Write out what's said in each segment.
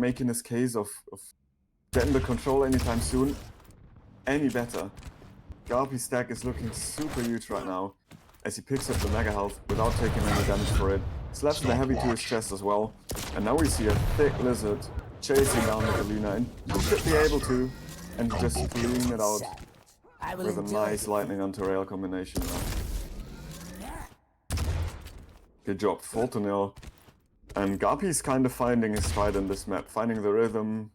making his case of getting the control anytime soon any better. Garpy's stack is looking super huge right now as he picks up the mega health without taking any damage for it. Slaps the heavy to his chest as well. And now we see a thick lizard chasing down the Galena, and he should be able to, and just clean it out with a nice lightning onto rail combination now. Good job, 4-0. And Garpy's kind of finding his stride in this map, finding the rhythm,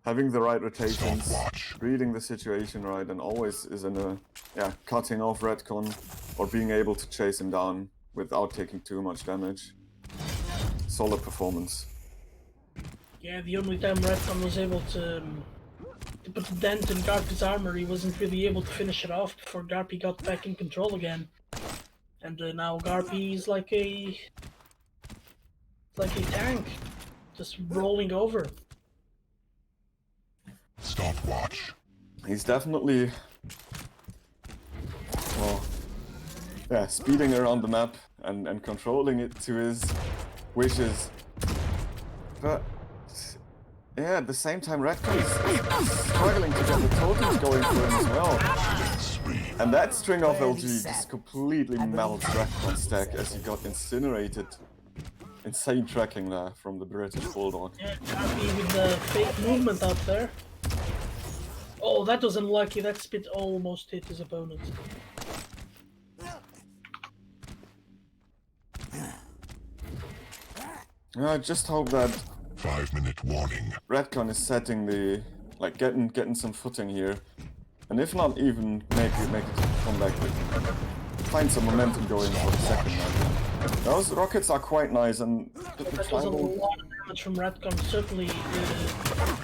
having the right rotations, reading the situation right, and always is in a, cutting off Redcon or being able to chase him down without taking too much damage. Solid performance. Yeah, the only time Redcon was able to put a dent in Garpy's armor, he wasn't really able to finish it off before Garpy got back in control again. And now Garpy is like a tank, just rolling over. Stopwatch. He's definitely, well, speeding around the map and controlling it to his wishes. But yeah, at the same time, Redcon is struggling to get the tokens going for him as well. And that string off LG just completely melts Redcon's stack as he got incinerated. Insane tracking there from the British Bulldog. Yeah, Garpy with the fake movement out there. Oh, that was unlucky. That spit almost hit his opponent. I just hope that 5-minute warning. Redcon is setting the, getting some footing here, and if not even make it come back, find some momentum going for the second match. Those rockets are quite nice, and that was a lot of damage from Redcon. Certainly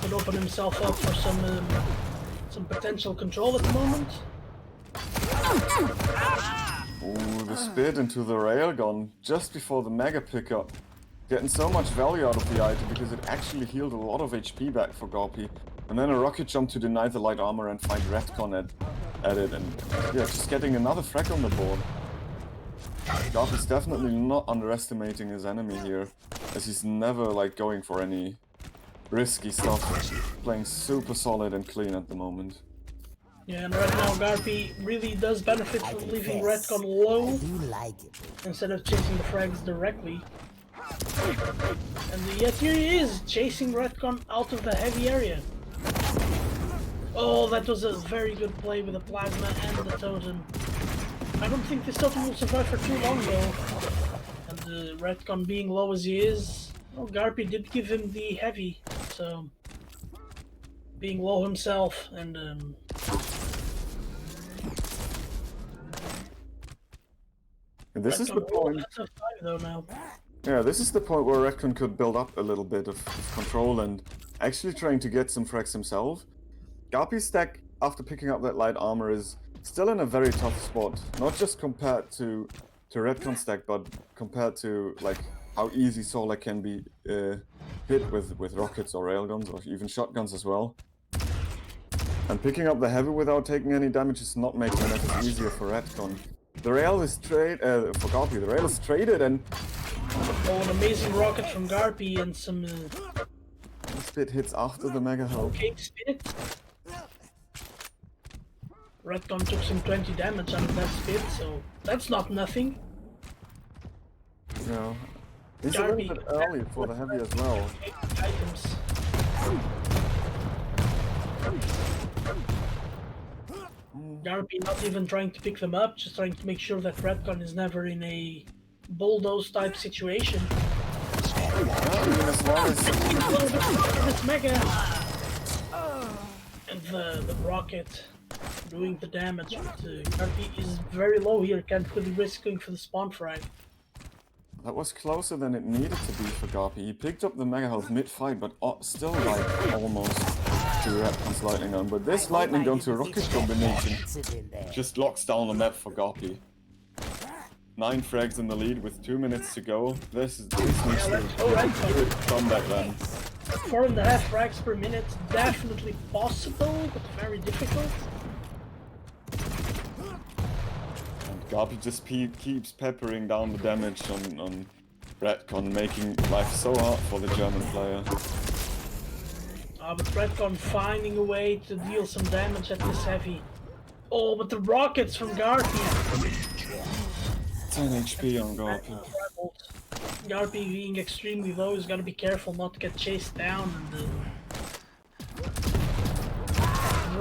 could open himself up for some potential control at the moment. Ooh, the spit into the railgun just before the mega pickup. Getting so much value out of the item because it actually healed a lot of HP back for Garpy. And then a rocket jump to deny the light armor and find Redcon at it, and just getting another frag on the board. Garpy's definitely not underestimating his enemy here, as he's never going for any risky stuff. Playing super solid and clean at the moment. Yeah, and right now Garpy really does benefit from leaving Redcon low instead of chasing the frags directly. And yet here he is, chasing Redcon out of the heavy area. Oh, that was a very good play with the plasma and the totem. I don't think this totem will survive for too long though. And Redcon being low as he is, well, Garpy did give him the heavy, so being low himself, and this is the point. That's a 5 though now. Yeah, this is the point where Redcon could build up a little bit of control and actually trying to get some frags himself. Garpy's stack, after picking up that light armor, is still in a very tough spot. Not just compared to Redcon's stack, but compared to how easy Solar can be hit with rockets or railguns or even shotguns as well. And picking up the heavy without taking any damage is not making it as easier for Redcon. The rail is for Garpy, the rail is traded, and oh, an amazing rocket from Garpy and some the spit hits after the mega health. okay spit. Redcon took some 20 damage out of that spit, so that's not nothing. No. He's a little bit early for the heavy as well. Items. Garpy not even trying to pick them up, just trying to make sure that Redcon is never in a bulldoze type situation. Even as long as this mega and the rocket doing the damage, but Garpy is very low here, can't really risk going for the spawn frag. that was closer than it needed to be for Garpy. He picked up the mega health mid-fight, but still almost to Redcon's lightning gun. But this lightning gun to rocket combination just locks down the map for Garpy. 9 frags in the lead with 2 minutes to go. This needs to do it comeback then. 4.5 frags per minute, definitely possible, but very difficult. And Garpy just keeps peppering down the damage on Redcon making life so hard for the German player. But Redcon finding a way to deal some damage at this heavy. Oh, but the rockets from Garpy. 10 HP on Garpy. Garpy being extremely low, he's gotta be careful not to get chased down and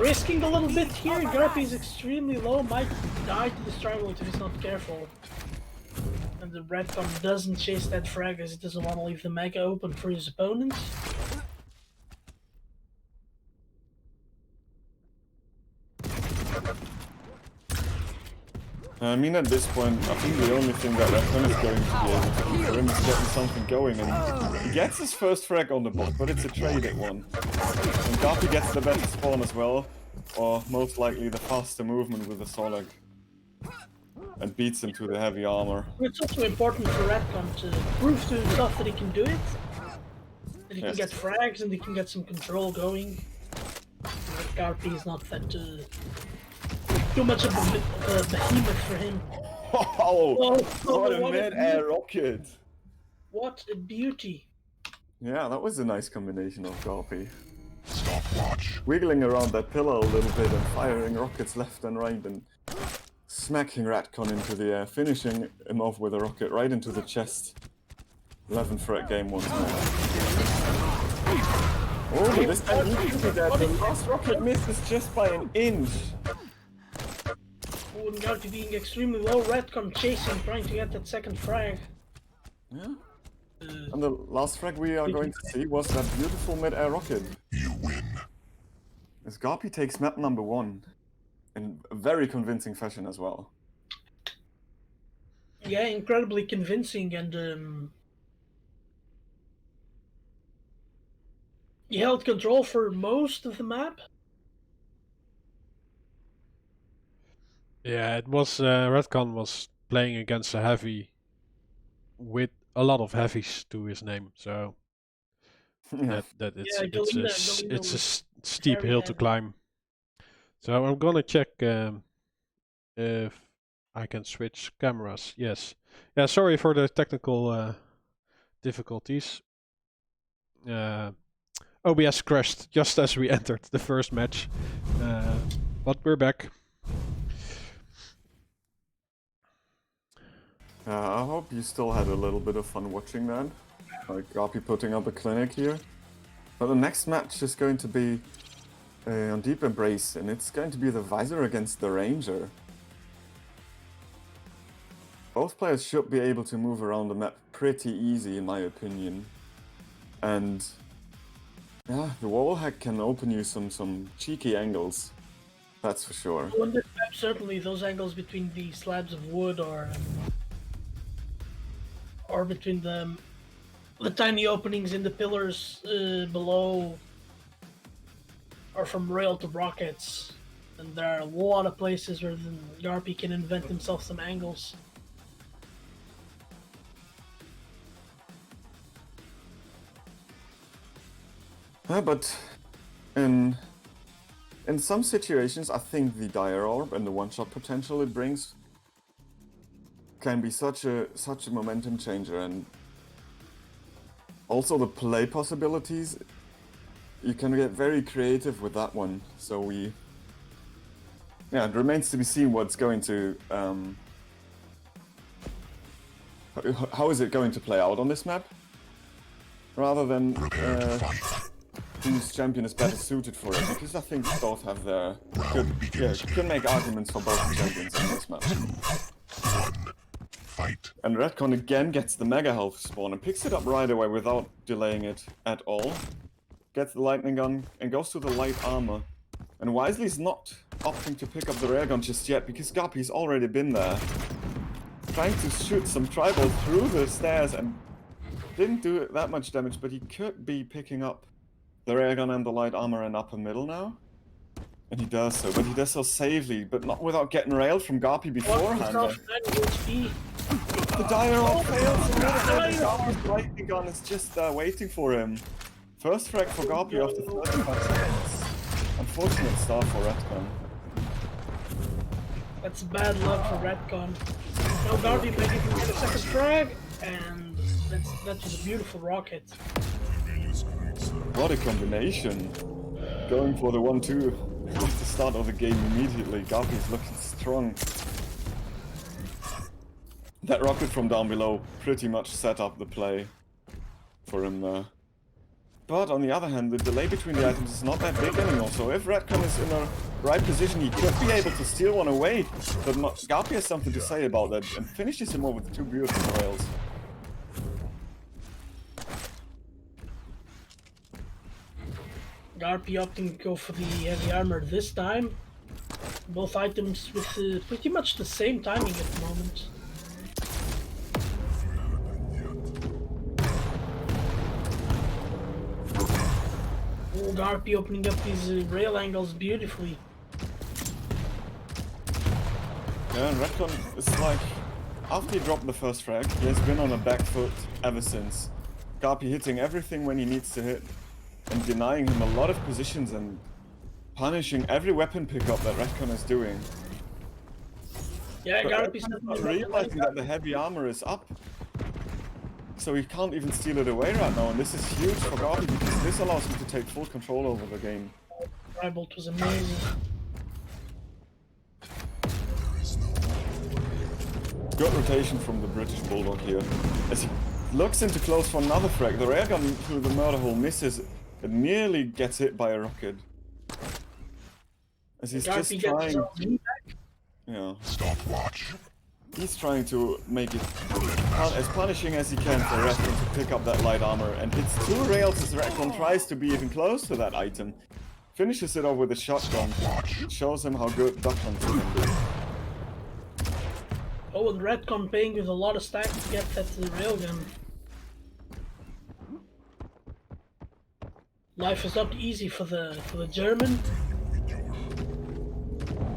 risking a little bit here. Garpy is extremely low, might die to this tribal if he's not careful. And the Redcon doesn't chase that frag as he doesn't want to leave the mega open for his opponents. I mean, at this point, I think the only thing that Redcon is going to be able to do for him is getting something going, and he gets his first frag on the bot, but it's a traded one. And Garpy gets the better spawn as well, or most likely the faster movement with the Solag, and beats him to the heavy armor. It's also important for Redcon to prove to himself that he can do it, that he can get frags and he can get some control going. But Garpy is not that too much of a behemoth for him. Oh, what a mid-air rocket! What a beauty! Yeah, that was a nice combination of Garpy. Stopwatch. Wiggling around that pillar a little bit and firing rockets left and right and smacking Redcon into the air, finishing him off with a rocket right into the chest. 11 frag game once more. Oh, but this time you can see that the last rocket misses just by an inch. Oh, and Garpy being extremely low, Redcon chasing, trying to get that second frag. Yeah. And the last frag we are going to see was that beautiful mid-air rocket. You win. As Garpy takes map number 1 in a very convincing fashion as well. Yeah, incredibly convincing, and he held control for most of the map. Yeah, it was Redcon was playing against a heavy with a lot of heavies to his name, so that it's a steep hill to climb. So I'm gonna check if I can switch cameras. Yes. Yeah, sorry for the technical difficulties. OBS crashed just as we entered the first match, but we're back. I hope you still had a little bit of fun watching that. Like Garpy putting up a clinic here. But the next match is going to be on Deep Embrace, and it's going to be the Visor against the Ranger. Both players should be able to move around the map pretty easy, in my opinion. And yeah, the wall hack can open you some cheeky angles. That's for sure. On this map, certainly those angles between the slabs of wood or between the tiny openings in the pillars below are from rail to rockets, and there are a lot of places where the Garpy can invent himself some angles. But in some situations, I think the Dire Orb and the one-shot potential it brings can be such a momentum changer, and also the play possibilities. You can get very creative with that one. So it remains to be seen what's going to how is it going to play out on this map, rather than whose champion is better suited for it, because I think both have their could make arguments for both the champions in this match. Fight. And Redcon again gets the Mega Health spawn and picks it up right away without delaying it at all. Gets the lightning gun and goes to the light armor. And Wisely's not opting to pick up the rare gun just yet because Garpy's already been there. Trying to shoot some tribal through the stairs and didn't do that much damage, but he could be picking up the rare gun and the light armor and upper middle now. And he does so, but he does so safely, but not without getting railed from Garpy beforehand. The Dire Orb fails, and Garpy's lightning gun is just waiting for him. First frag for Garpy after 35 seconds. Unfortunate start for Redcon. That's bad luck for Redcon. Now Garpy maybe can get a second frag, and that was a beautiful rocket. What a combination. Going for the 1-2 at the start of the game immediately. Garpy is looking strong. That rocket from down below pretty much set up the play for him there. But on the other hand, the delay between the items is not that big anymore, so if Redcon is in a right position, he could be able to steal one away. But Garpy has something to say about that and finishes him off with 2 beautiful rails. Garpy opting to go for the heavy armor this time. Both items with pretty much the same timing at the moment. Oh, Garpy opening up these rail angles beautifully. Yeah, and Redcon is like, after he dropped the first frag, he has been on a back foot ever since. Garpy hitting everything when he needs to hit, and denying him a lot of positions and punishing every weapon pickup that Redcon is doing. Yeah, But Garpy's Redcon's not realizing that the heavy armor is up, so he can't even steal it away right now, and this is huge for Garpy because this allows him to take full control over the game. Firebolt was amazing. Good rotation from the British Bulldog here. As he looks into close for another frag, the railgun through the murder hole misses. It nearly gets hit by a rocket. As he's Garpy just trying... back. Yeah. Stopwatch. He's trying to make it as punishing as he can for Redcon to pick up that light armor, and hits 2 rails as Redcon tries to be even close to that item. Finishes it off with a shotgun. It shows him how good duck hunting can be. Oh, and Redcon paying with a lot of stack to get that railgun. Life is not easy for the German.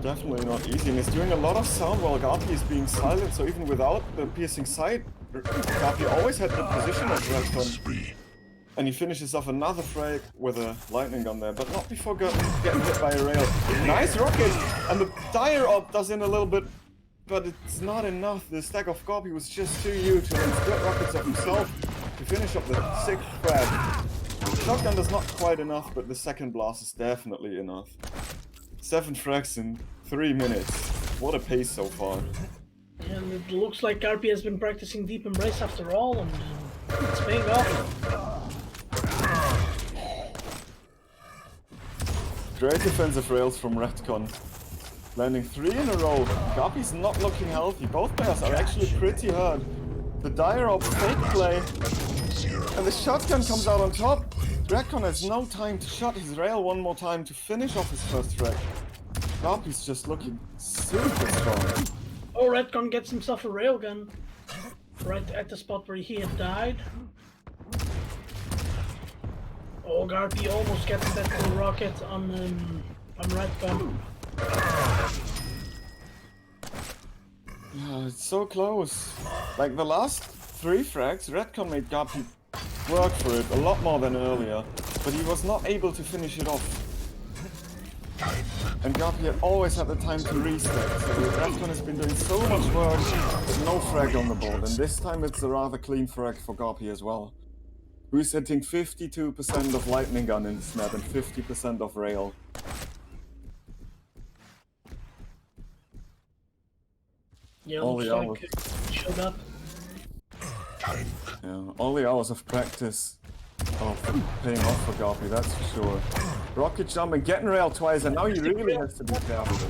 Definitely not easy, and he's doing a lot of sound while Garpy is being silent, so even without the piercing sight, Garpy always had the position of Redcon. And he finishes off another frag with a lightning gun there, but not before getting hit by a rail. Nice rocket! And the dire op does in a little bit, but it's not enough. The stack of Garpy was just too huge, and he got rockets of himself to finish up the 6th frag. Shotgun is not quite enough, but the second blast is definitely enough. 7 frags in 3 minutes. What a pace so far. And it looks like Garpy has been practicing Deep Embrace after all, and it's paying off. Great defensive rails from Redcon. Landing 3 in a row. Garpy's not looking healthy. Both players are actually pretty hurt. The dire op fake play. And the shotgun comes out on top. Redcon has no time to shot his rail one more time to finish off his first frag. Garpy's just looking super strong. Oh, Redcon gets himself a railgun. Right at the spot where he had died. Oh, Garpy almost gets that rocket on Redcon. Yeah, it's so close. Like the last 3 frags, Redcon made Garpy work for it a lot more than earlier, but he was not able to finish it off. And Garpy had always had the time to restack, so Redcon has been doing so much work with no frag on the board, and this time it's a rather clean frag for Garpy as well. Who's hitting 52% of lightning gun in this map and 50% of rail. Yeah, All looks the like it showed up. Yeah, all the hours of practice of paying off for Garpy, that's for sure. Rocket jump and getting rail twice, and now he really has to be careful.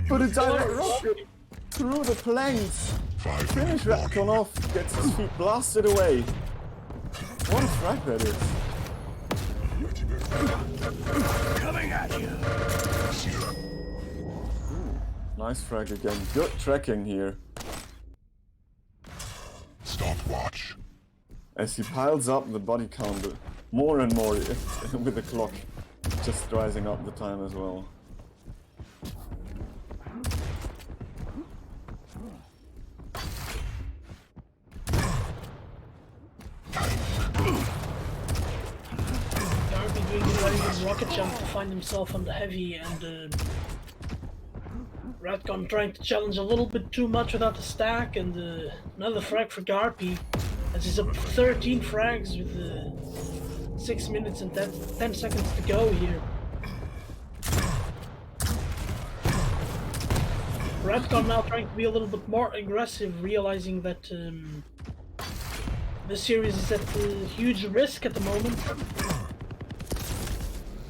But a direct rocket through the planks. Finish Redcon off, gets his feet blasted away. What a frag that is. Coming at you. Nice frag again. Good tracking here. Stopwatch. As he piles up the body count more and more with the clock, just rising up the time as well. Garpy doing a very good rocket jump to find himself on the heavy, and Redcon trying to challenge a little bit too much without the stack, and another frag for Garpy. As he's up 13 frags with 6 minutes and 10 seconds to go here. Redcon now trying to be a little bit more aggressive, realizing that this series is at huge risk at the moment.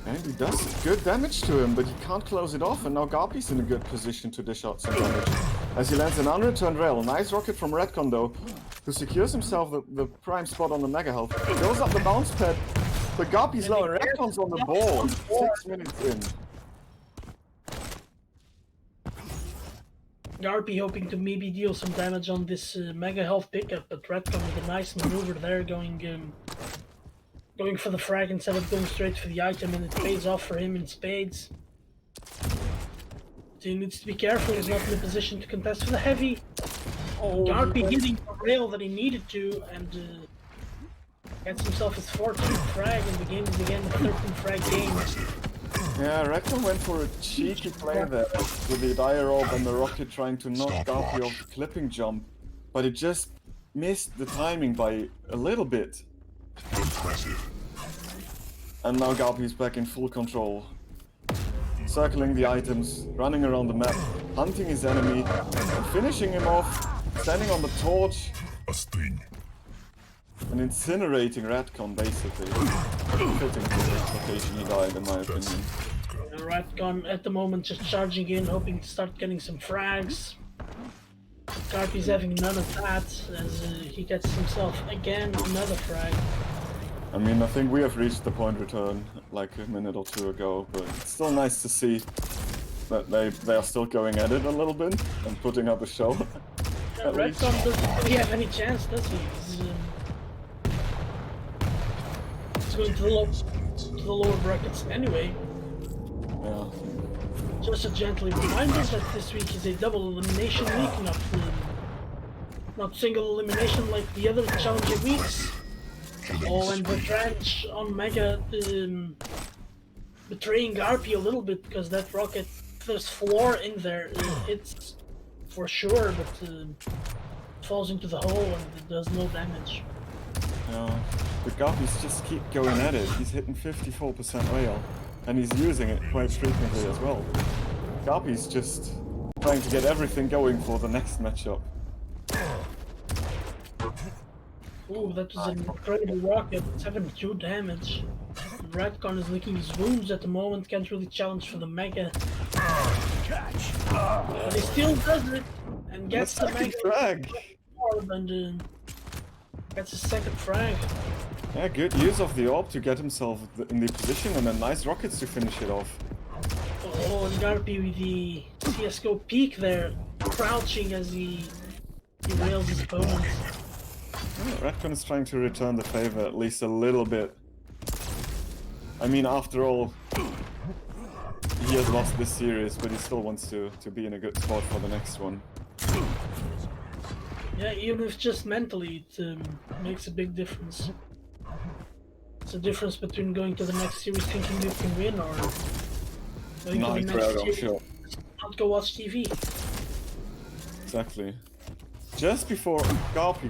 And he does good damage to him, but he can't close it off, and now Garpy's in a good position to dish out some damage. As he lands an unreturned rail. Nice rocket from Redcon though, who secures himself the prime spot on the Mega Health. Goes up the bounce pad, but Garpy's low and Redcon's on the ball. 6 minutes in. Garpy hoping to maybe deal some damage on this Mega Health pickup, but Redcon with a nice maneuver there, going for the frag instead of going straight for the item, and it pays off for him in spades. So he needs to be careful, he's not in a position to contest for the heavy. Garpy hitting the rail that he needed to, and gets himself his 14th frag, and the game is again a 13 frag game. Yeah, Redcon went for a cheeky play there with the dire orb and the rocket trying to knock Garpy off the clipping jump, but it just missed the timing by a little bit. Impressive. And now Garpy's back in full control. Circling the items, running around the map, hunting his enemy, and finishing him off, standing on the torch, A sting. and incinerating Redcon basically. Fitting to the location he died, in my opinion. Redcon at the moment just charging in, hoping to start getting some frags. Garpy's having none of that, as he gets himself again another frag. I mean, I think we have reached the point return like a minute or two ago, but it's still nice to see that they are still going at it a little bit and putting up a show. Yeah, Redcon doesn't really have any chance, does he? He's going to the lower brackets anyway. Yeah. Just a gentle reminder that this week is a double elimination week, not single elimination like the other challenging weeks. Oh, and the trench on Mega betraying Garpy a little bit, because that rocket, there's floor in there, it hits for sure, but falls into the hole and it does no damage. Yeah. But Garpy's just keep going at it. He's hitting 54% rail, and he's using it quite frequently as well. Garpy's just trying to get everything going for the next matchup. Ooh, that was an incredible rocket, 72 damage. Redcon is licking his wounds at the moment, can't really challenge for the Mega. But he still does it, and gets the Mega frag. and gets his second frag. Yeah, good use of the orb to get himself in the position, and then nice rockets to finish it off. Oh, and Garpy with the CSGO peak there, crouching as he rails his opponents. Yeah, Redcon is trying to return the favor at least a little bit. I mean, after all, he has lost this series, but he still wants to be in a good spot for the next one. Yeah, even if just mentally, it makes a big difference. It's a difference between going to the next series thinking you can win, or going to the next series sure. not go watch TV. Exactly. Just before Garpy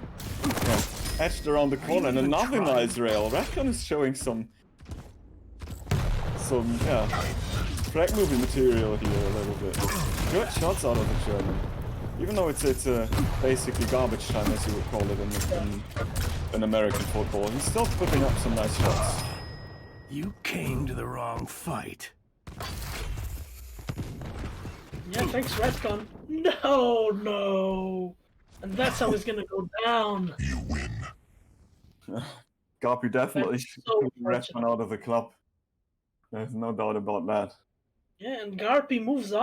edged around the corner, and another nice rail. Redcon is showing some frag moving material here a little bit. Good shots out of the German. Even though it's basically garbage time, as you would call it in American football, he's still putting up some nice shots. You came to the wrong fight. Yeah, thanks, Redcon. No! And that's how it's gonna go down. You win. Garpy definitely That's so took Redcon out of the club. There's no doubt about that. Yeah, and Garpy moves on.